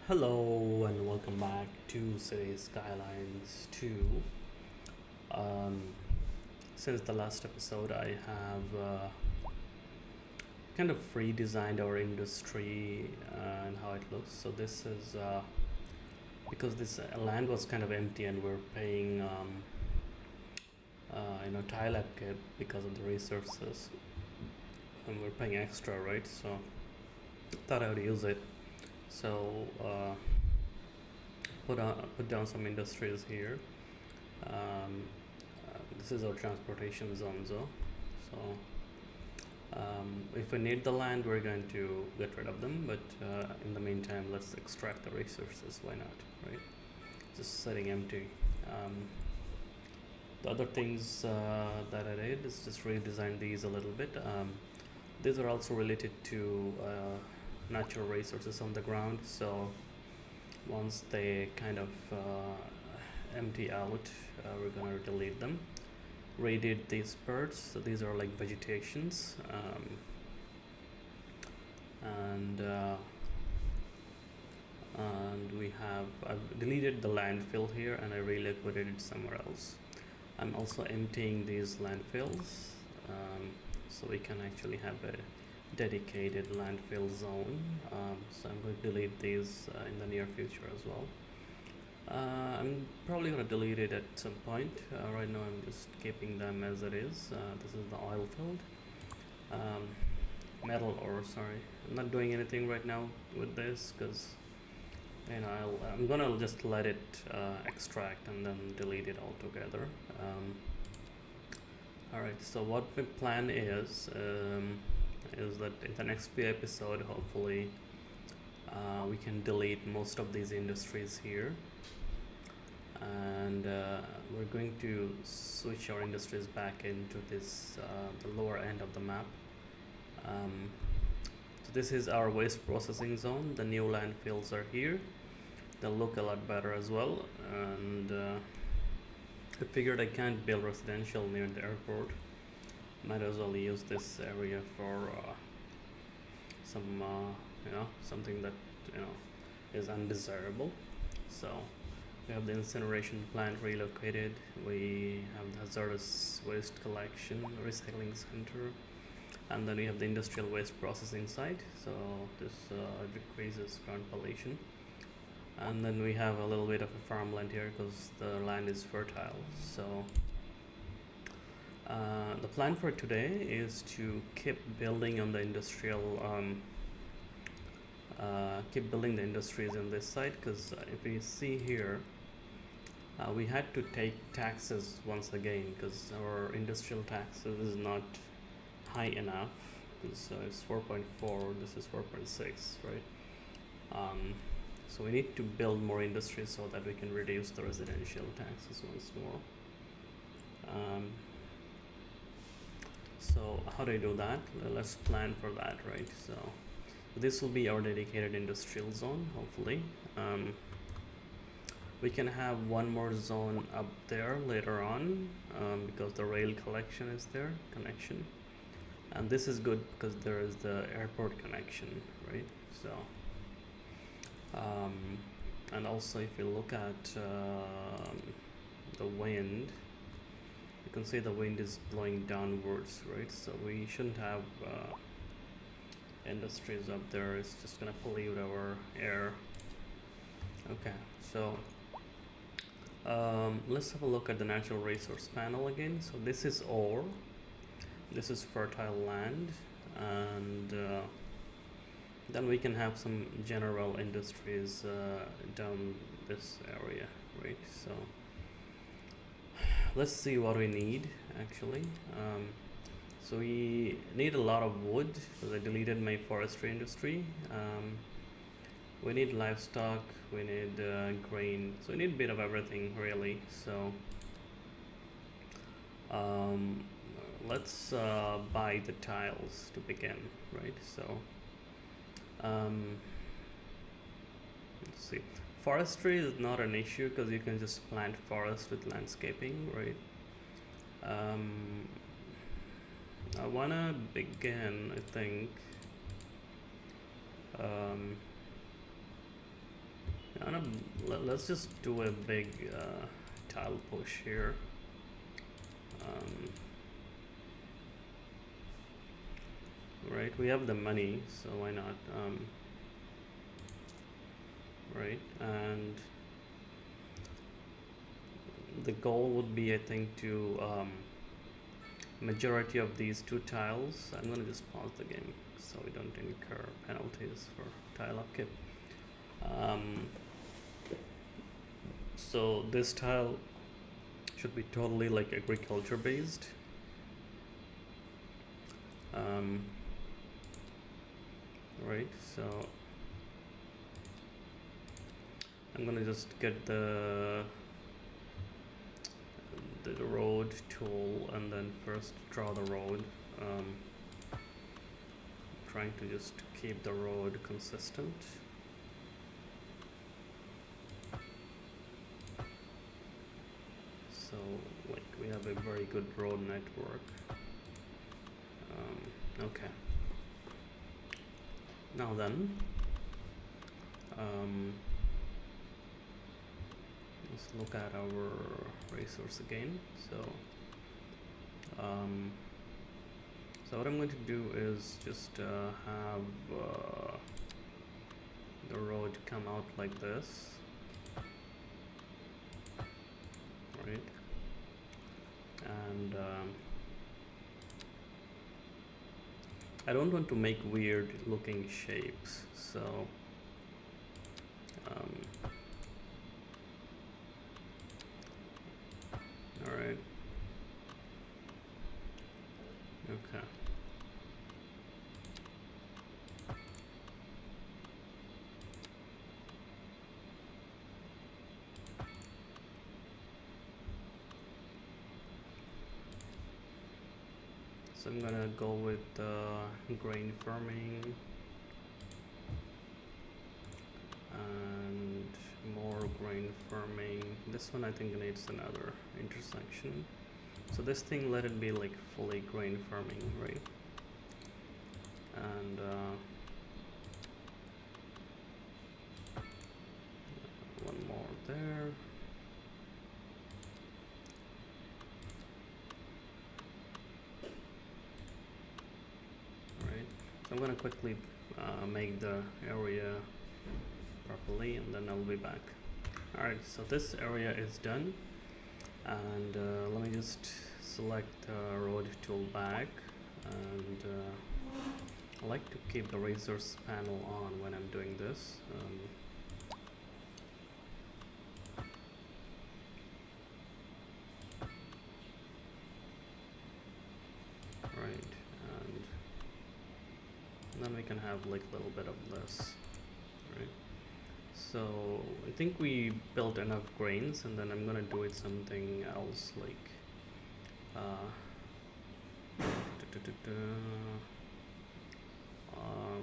Hello and welcome back to Cities Skylines 2. Um, since the last episode, I have kind of redesigned our industry and how it looks. So this is because this land was kind of empty and we're paying tile upkeep because of the resources, and we're paying extra, right? So thought I would use it. So put down some industries here. This is our transportation zone, so if we need the land, we're going to get rid of them. But in the meantime, let's extract the resources. Why not, right? Just sitting empty. The other things that I did is just redesign these a little bit. These are also related to natural resources on the ground. So once they kind of empty out, we're gonna delete them. Redid these birds, so these are like vegetations, and I've deleted the landfill here and I relocated it somewhere else. I'm also emptying these landfills, so we can actually have a dedicated landfill zone. So I'm going to delete these in the near future as well. I'm probably going to delete it at some point. Right now I'm just keeping them as it is. This is the oil field. Metal ore, sorry. I'm not doing anything right now with this because I'm gonna just let it extract and then delete it altogether. Alright, so what my plan is that in the next few episodes, hopefully we can delete most of these industries here, and we're going to switch our industries back into this the lower end of the map. So this is our waste processing zone. The new landfills are here. They'll look a lot better as well, and I figured I can't build residential near the airport. Might as well use this area for some something that is undesirable. So we have the incineration plant relocated. We have the hazardous waste collection recycling center, and then we have the industrial waste processing site. So this decreases ground pollution. And then we have a little bit of a farmland here because the land is fertile. So the plan for today is to keep building on the industrial keep building the industries in this site, because if we see here, we had to take taxes once again because our industrial taxes is not high enough. So it's 4.4, this is 4.6, right? So we need to build more industries so that we can reduce the residential taxes once more. So how do I do that? Let's plan for that, right? So this will be our dedicated industrial zone, hopefully. We can have one more zone up there later on, because the rail connection is there, and this is good because there is the airport connection, right? So and also if you look at the wind, you can see the wind is blowing downwards, right? So we shouldn't have industries up there. It's just gonna pollute our air. Okay, so let's have a look at the natural resource panel again. So this is ore, this is fertile land, and then we can have some general industries down this area, right? So let's see what we need actually. So we need a lot of wood because I deleted my forestry industry. We need livestock, we need grain, so we need a bit of everything really. So let's buy the tiles to begin, right? So let's see. Forestry is not an issue because you can just plant forest with landscaping, right? I wanna begin, I think, let's just do a big tile push here. Right, we have the money, so why not? Right, and the goal would be, I think, to majority of these 2 tiles. I'm gonna just pause the game so we don't incur penalties for tile upkeep. So this tile should be totally like agriculture based. Right, so I'm gonna just get the road tool and then first draw the road. Trying to just keep the road consistent. So like we have a very good road network. Okay. Now then, let's look at our resource again. So what I'm going to do is just have the road come out like this, right? And I don't want to make weird looking shapes, so alright. Okay. So I'm gonna go with grain farming and more grain farming. This one I think needs another intersection. So this thing, let it be like fully grain farming, right? And one more there. Right. So I'm gonna quickly make the area properly, and then I'll be back. Alright, so this area is done, and let me just select road tool back, and I like to keep the resource panel on when I'm doing this. Right, and then we can have like a little bit of this, right? So I think we built enough grains, and then I'm gonna do it something else, like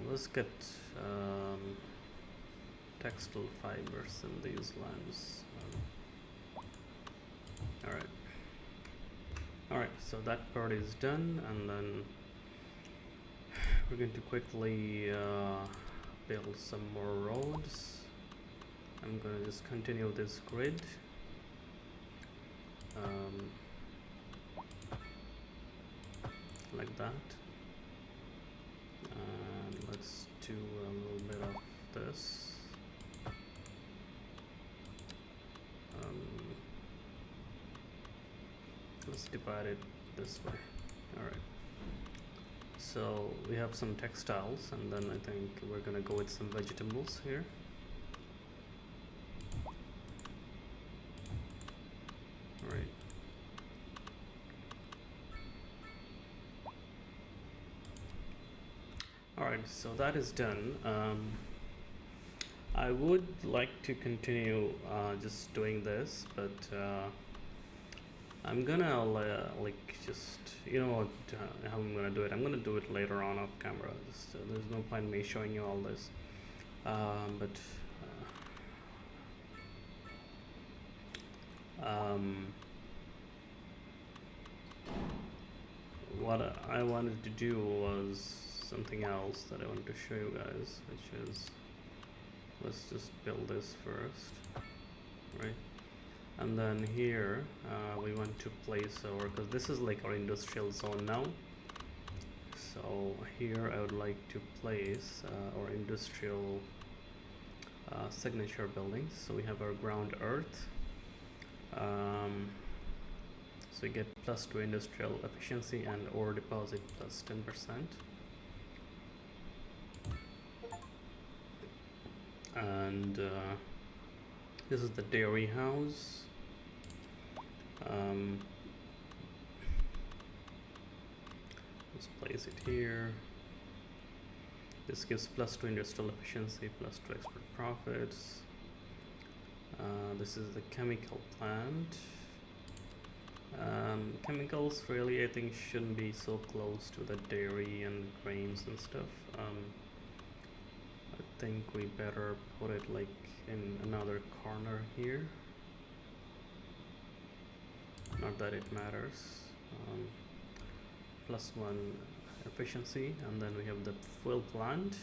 let's get textile fibers in these lands. Alright, so that part is done, and then we're going to quickly build some more roads. I'm gonna just continue this grid. Like that. And let's do a little bit of this. Let's divide it this way. Alright. So we have some textiles, and then I think we're gonna go with some vegetables here. Alright. Alright, so that is done. I would like to continue just doing this, but I'm gonna like just, you know what, how I'm gonna do it. I'm gonna do it later on off camera. Just, there's no point in me showing you all this. But what I wanted to do was something else that I wanted to show you guys, which is let's just build this first, right? And then here we want to place our, because this is like our industrial zone now, so here I would like to place our industrial signature buildings. So we have our ground earth, so we get +2 industrial efficiency and ore deposit +10%. And this is the dairy house. Let's place it here. This gives +2 industrial efficiency, +2 export profits. This is the chemical plant. Chemicals really I think shouldn't be so close to the dairy and grains and stuff. I think we better put it like in another corner here. Not that it matters. +1 efficiency, and then we have the fuel plant.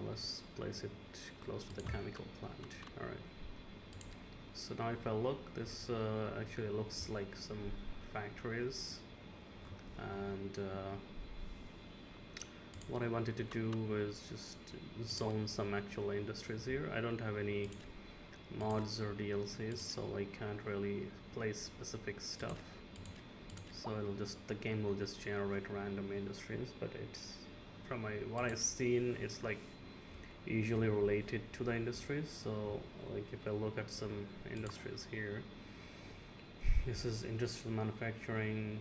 Let's place it close to the chemical plant. Alright. So now if I look, this actually looks like some factories, and what I wanted to do was just zone some actual industries here. I don't have any mods or DLCs, so I can't really place specific stuff. So it'll just, the game will just generate random industries, but it's, from what I've seen, it's like usually related to the industries. So like if I look at some industries here, this is industrial manufacturing,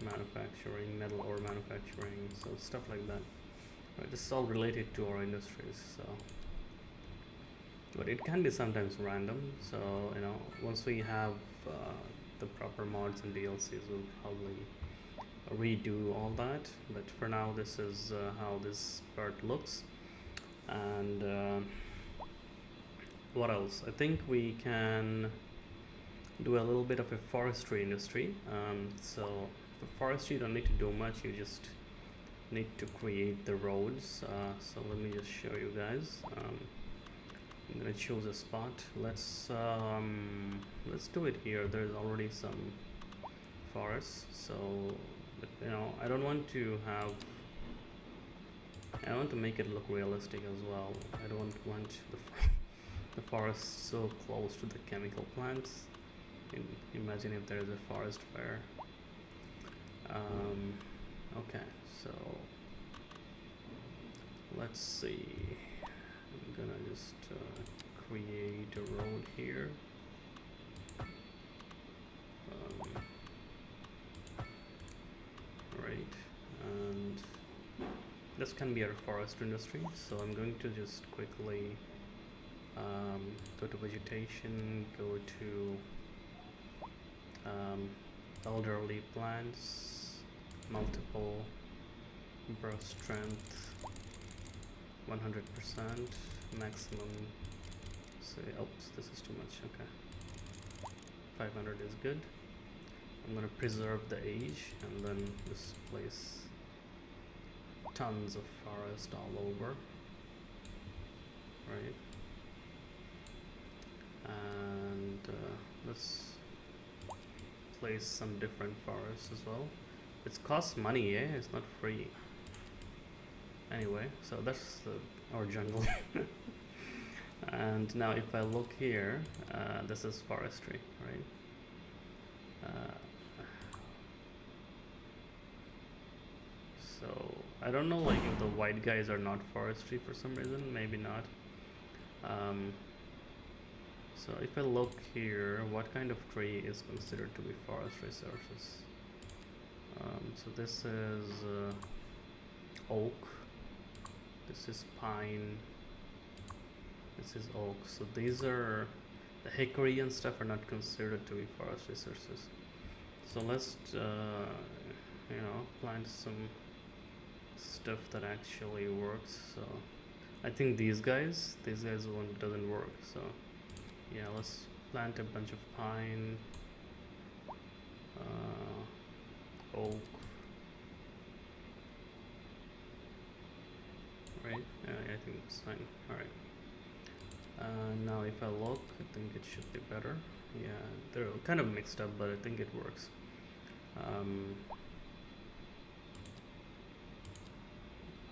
manufacturing, metal ore manufacturing, so stuff like that. Right, this is all related to our industries. So, but it can be sometimes random. So once we have the proper mods and DLCs, we'll probably redo all that. But for now, this is how this part looks. And what else? I think we can do a little bit of a forestry industry. So for forestry, you don't need to do much. You just need to create the roads. So let me just show you guys. I'm gonna choose a spot. Let's do it here. There's already some forests, so but, I don't want to have. I want to make it look realistic as well. I don't want the forest so close to the chemical plants. Imagine if there's a forest fire. Okay, so let's see. I'm gonna just create a road here. Right, and this can be our forest industry. So I'm going to just quickly go to vegetation, go to elderly plants, multiple burst strength, 100%, maximum, say, oops, this is too much, okay, 500 is good. I'm gonna preserve the age and then just place tons of forest all over, right? And let's place some different forests as well. It costs money, it's not free. Anyway, so that's our jungle. And now if I look here, this is forestry, right? So I don't know, like, if the white guys are not forestry for some reason, maybe not. So if I look here, what kind of tree is considered to be forest resources? So this is oak, this is pine, this is oak. So these are, the hickory and stuff are not considered to be forest resources. So let's plant some stuff that actually works. So I think these guys doesn't work. So yeah, let's plant a bunch of pine, oak, right? I think it's fine. All right. Now if I look, I think it should be better. Yeah, they're kind of mixed up, but I think it works.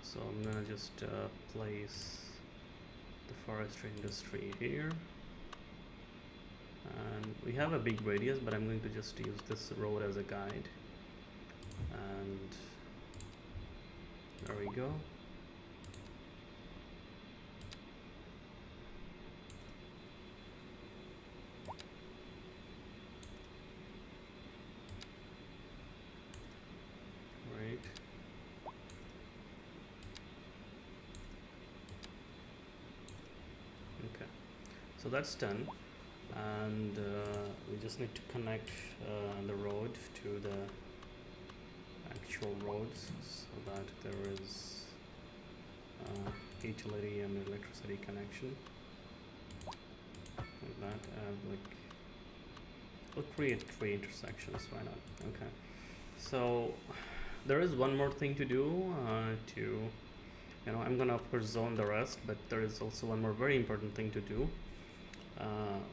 So I'm gonna just place the forestry industry here, and we have a big radius, but I'm going to just use this road as a guide, and there we go. Right. Okay, so that's done, and we just need to connect the road to the actual roads so that there is utility and electricity connection like that. We'll create 3 intersections, why not? Okay, so there is one more thing to do I'm gonna of course zone the rest, but there is also one more very important thing to do,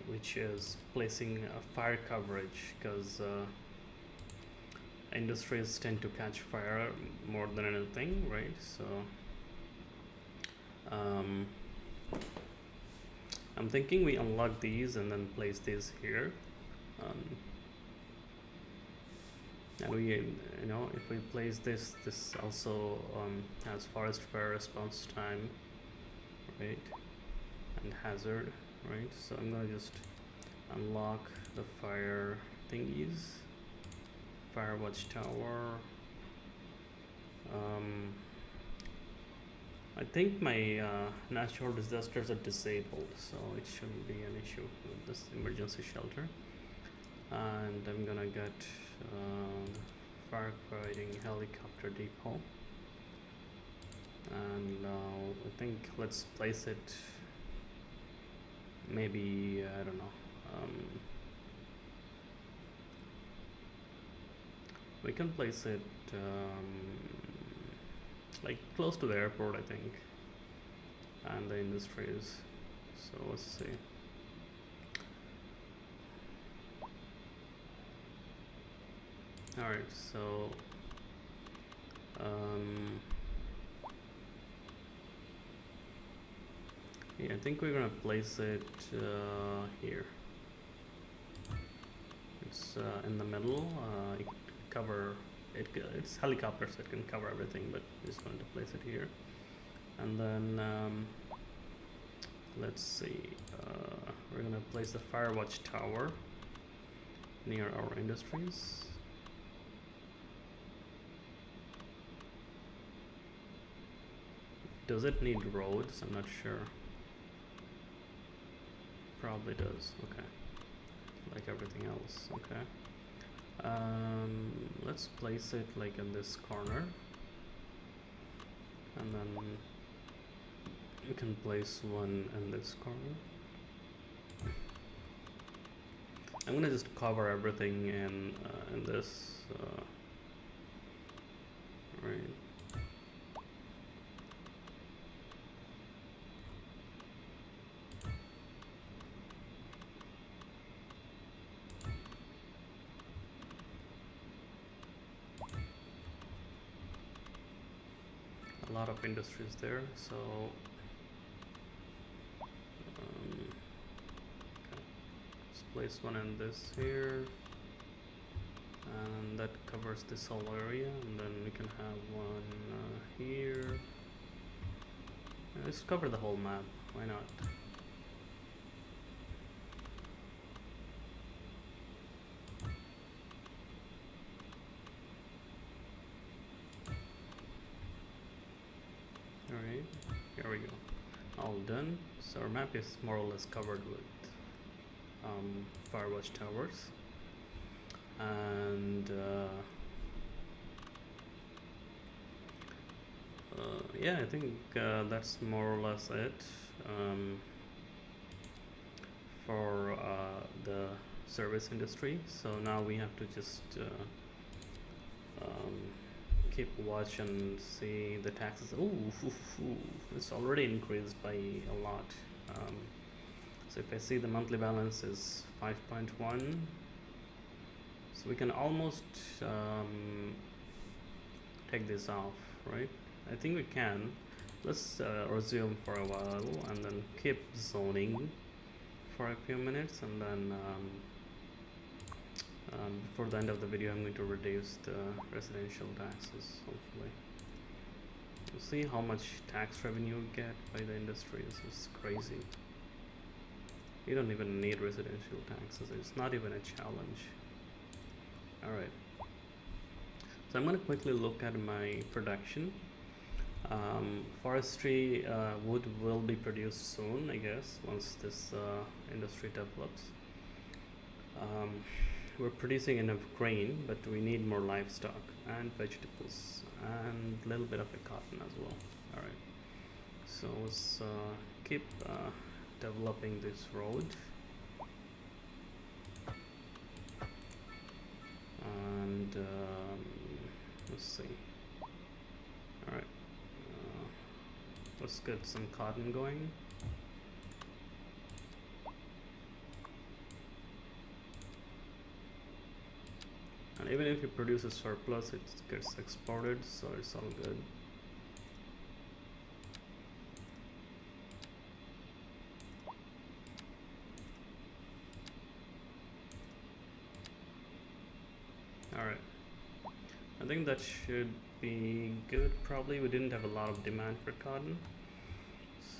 which is placing a fire coverage, because industries tend to catch fire more than anything, right? So I'm thinking we unlock these and then place these here, and we, if we place this also has forest fire response time, right, and hazard, right? So I'm gonna just unlock the fire thingies, fire watchtower. I think my natural disasters are disabled, so it shouldn't be an issue with this emergency shelter. And I'm gonna get firefighting helicopter depot, and I think let's place it maybe, I don't know, we can place it like close to the airport, I think, and the industries. So let's see. All right, so yeah, I think we're gonna place it here. It's in the middle. You can cover it. It's helicopter, so it can cover everything, but we're just going to place it here. And then let's see. We're gonna place the fire watch tower near our industries. Does it need roads? I'm not sure. Probably does. Okay. Like everything else. Okay. Let's place it like in this corner. And then you can place one in this corner. I'm gonna just cover everything in this. Right. A lot of industries there, so okay. Let's place one in this here, and that covers this whole area, and then we can have one here. Let's cover the whole map, why not? Alright, here we go. All done. So our map is more or less covered with firewatch towers. And yeah, I think that's more or less it for the service industry. So now we have to just keep watch and see the taxes. Ooh, it's already increased by a lot. Um, so if I see the monthly balance is 5.1, so we can almost take this off, right? I think we can. Let's resume for a while and then keep zoning for a few minutes, and then before the end of the video I'm going to reduce the residential taxes, hopefully. You'll see how much tax revenue you get by the industries. It's crazy. You don't even need residential taxes. It's not even a challenge. Alright. So I'm going to quickly look at my production. Forestry wood will be produced soon, I guess, once this industry develops. We're producing enough grain, but we need more livestock and vegetables and a little bit of a cotton as well. Alright, so let's keep developing this road. And let's see. Alright, let's get some cotton going. And even if you produce a surplus, it gets exported, so it's all good. Alright, I think that should be good. Probably we didn't have a lot of demand for cotton,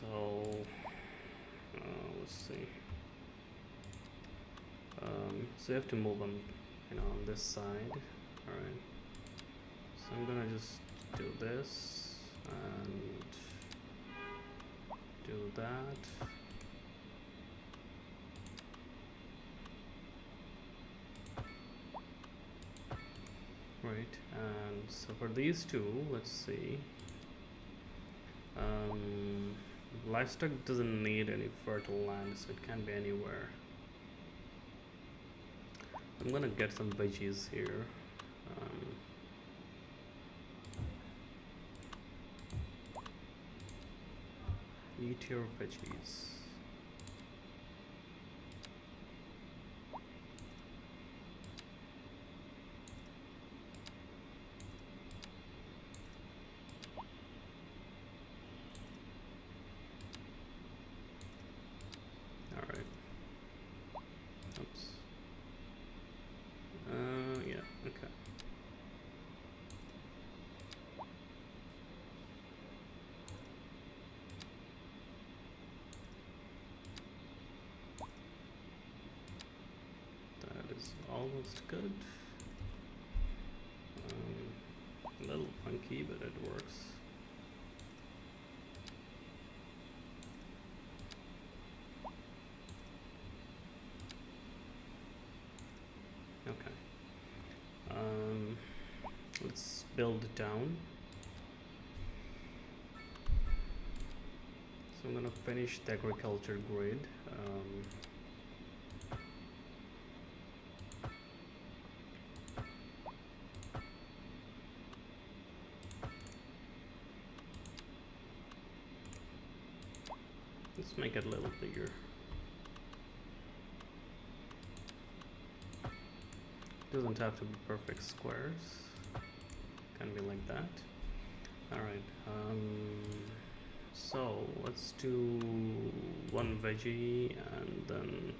so let's see. So you have to move on, on this side. Alright, so I'm gonna just do this and do that. Right, and so for these two, let's see. Livestock doesn't need any fertile land, so it can be anywhere. I'm gonna get some veggies here. Eat your veggies. Alright. Oops. Yeah, okay. That is almost good. A little funky, but it works. Okay. Let's build it down. So I'm gonna finish the agriculture grid. Let's make it a little bigger. Doesn't have to be perfect squares. Can be like that. Alright, so let's do one veggie and then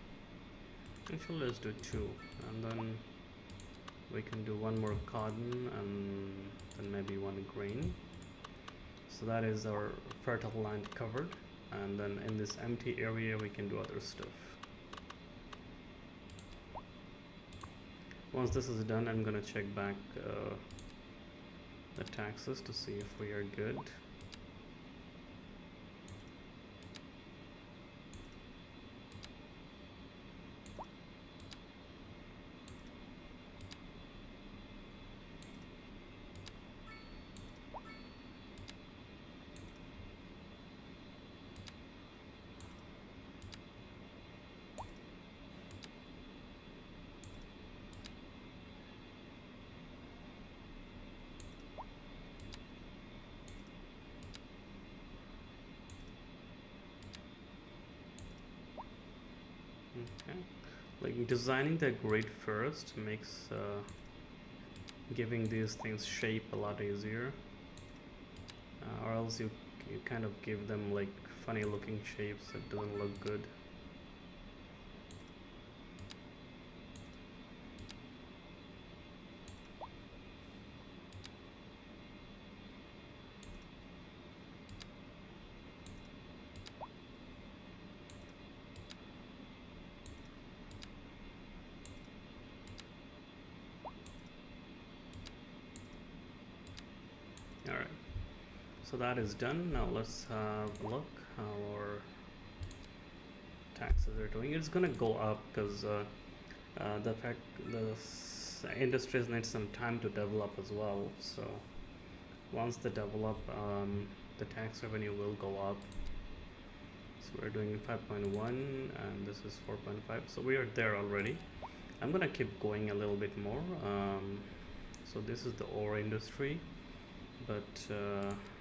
actually let's do two, and then we can do one more cotton and then maybe one grain. So that is our fertile land covered, and then in this empty area we can do other stuff. Once this is done, I'm gonna check back the taxes to see if we are good. Okay, like designing the grid first makes giving these things shape a lot easier, or else you kind of give them like funny looking shapes that doesn't look good. Alright, so that is done. Now let's have a look how our taxes are doing. It's gonna go up because the fact the industries need some time to develop as well. So once they develop, the tax revenue will go up. So we're doing 5.1 and this is 4.5. So we are there already. I'm gonna keep going a little bit more. So this is the ore industry, but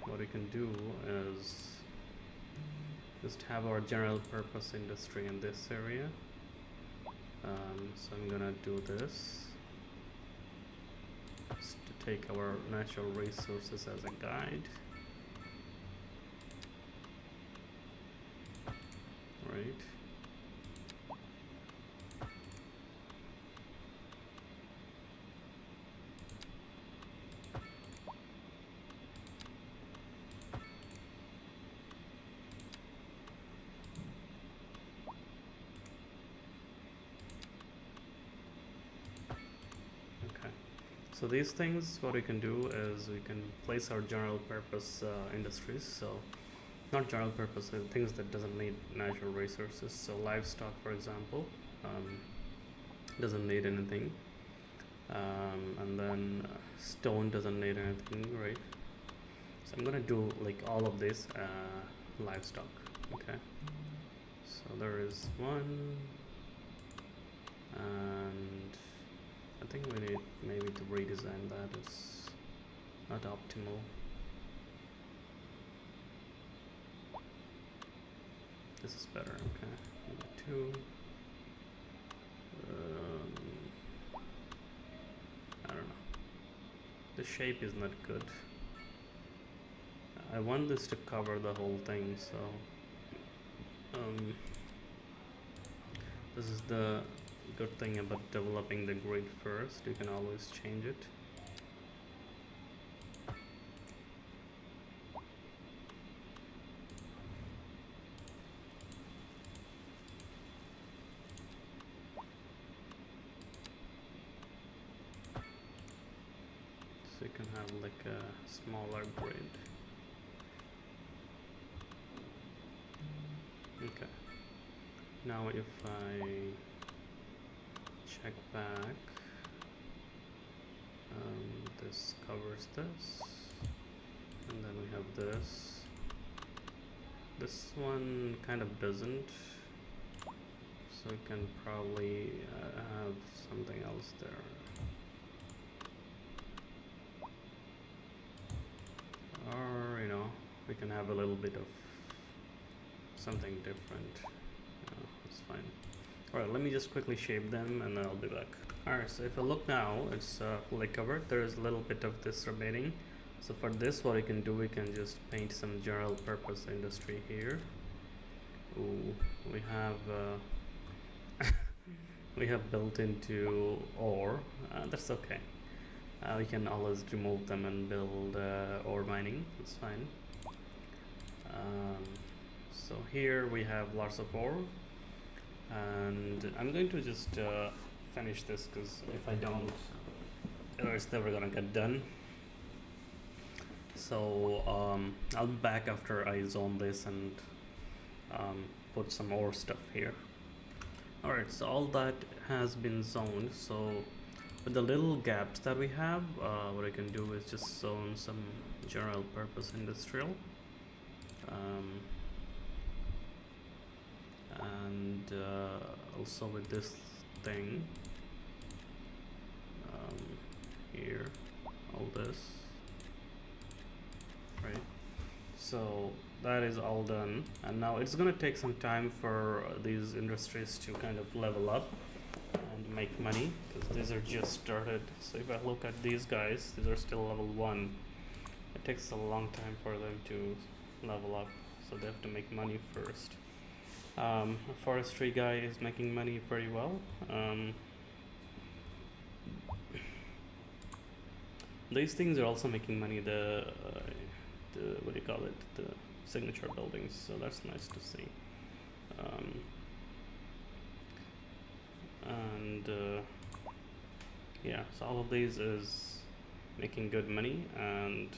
what we can do is just have our general purpose industry in this area. So I'm gonna do this just to take our natural resources as a guide. Right. So these things, what we can do is we can place our general purpose industries. So not general purpose, things that doesn't need natural resources. So livestock, for example, doesn't need anything. And then stone doesn't need anything, right? So I'm gonna do like all of this livestock. Okay. So there is one, and I think we need maybe to redesign that. It's not optimal. This is better. Okay, number 2. I don't know. The shape is not good. I want this to cover the whole thing, so this is the good thing about developing the grid first. You can always change it. So you can have like a smaller grid. Okay. Now if I check back, this covers this, and then we have this. This one kind of doesn't, so we can probably have something else there. Or, you know, we can have a little bit of something different. That's fine. Alright, let me just quickly shape them and then I'll be back. Alright, so if I look now, it's fully covered. There's a little bit of this remaining. So for this, what we can do, we can just paint some general purpose industry here. Ooh, we have we have built into ore. That's okay. We can always remove them and build ore mining. That's fine. So here we have lots of ore, and I'm going to just finish this, because if I don't, it's never gonna get done. So I'll be back after I zone this and put some more stuff here. Alright, so all that has been zoned. So with the little gaps that we have, what I can do is just zone some general purpose industrial, and also with this thing here, all this, right? So that is all done, and now it's gonna take some time for these industries to kind of level up and make money, because these are just started. So if I look at these guys, these are still level 1. It takes a long time for them to level up, so they have to make money first. A forestry guy is making money very well. These things are also making money. The what do you call it? The signature buildings. So that's nice to see. And yeah, so all of these is making good money, and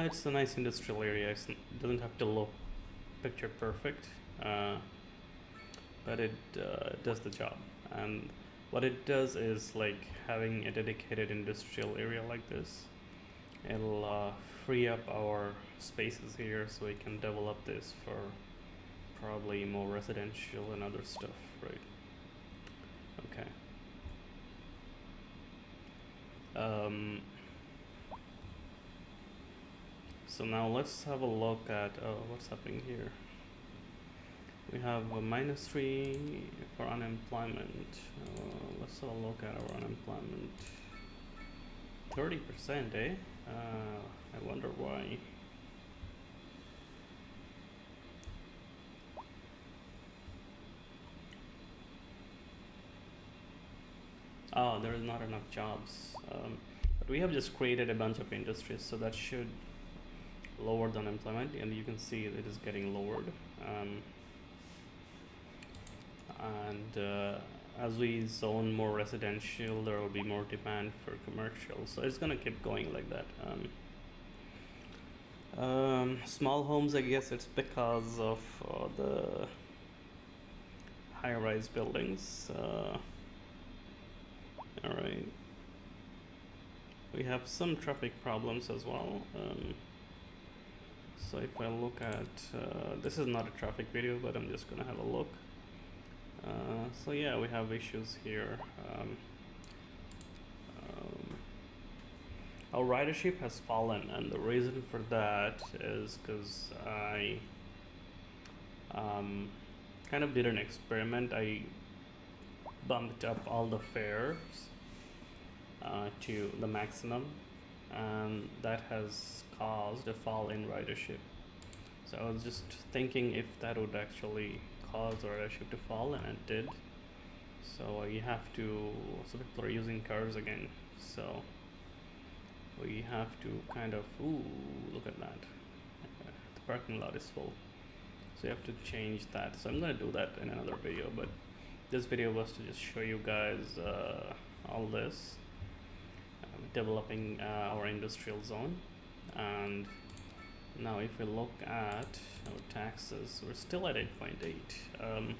it's a nice industrial area. It doesn't have to look picture perfect, but it does the job. And what it does is, like, having a dedicated industrial area like this, it'll free up our spaces here so we can develop this for probably more residential and other stuff, right? Okay. So now let's have a look at what's happening here. We have a -3 for unemployment. Let's have a look at our unemployment. 30%, eh? I wonder why. Oh, there is not enough jobs. But we have just created a bunch of industries, so that should lower the unemployment, and you can see it is getting lowered. And as we zone more residential, there will be more demand for commercial, so it's gonna keep going like that. Small homes, I guess it's because of the high-rise buildings. All right, we have some traffic problems as well. So if I look at this is not a traffic video, but I'm just gonna have a look. So yeah, we have issues here. Our ridership has fallen, and the reason for that is because I kind of did an experiment. I bumped up all the fares to the maximum, and that has caused a fall in ridership. So I was just thinking if that would actually cause our ridership to fall, and it did. So you have to, so people are using cars again, so we have to kind of, ooh, look at that, the parking lot is full, so you have to change that. So I'm gonna do that in another video, but this video was to just show you guys all this, developing our industrial zone. And now if we look at our taxes, we're still at 8.8,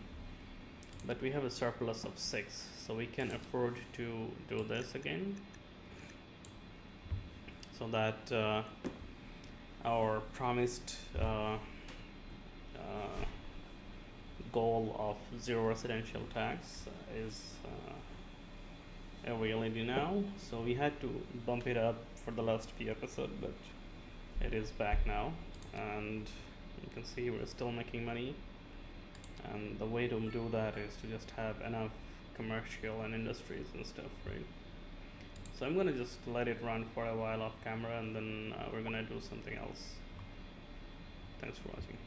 but we have a surplus of 6, so we can afford to do this again, so that our promised goal of 0 residential tax is a reality now. So we had to bump it up for the last few episodes, but it is back now, and you can see we're still making money. And the way to do that is to just have enough commercial and industries and stuff, right? So I'm gonna just let it run for a while off camera, and then we're gonna do something else. Thanks for watching.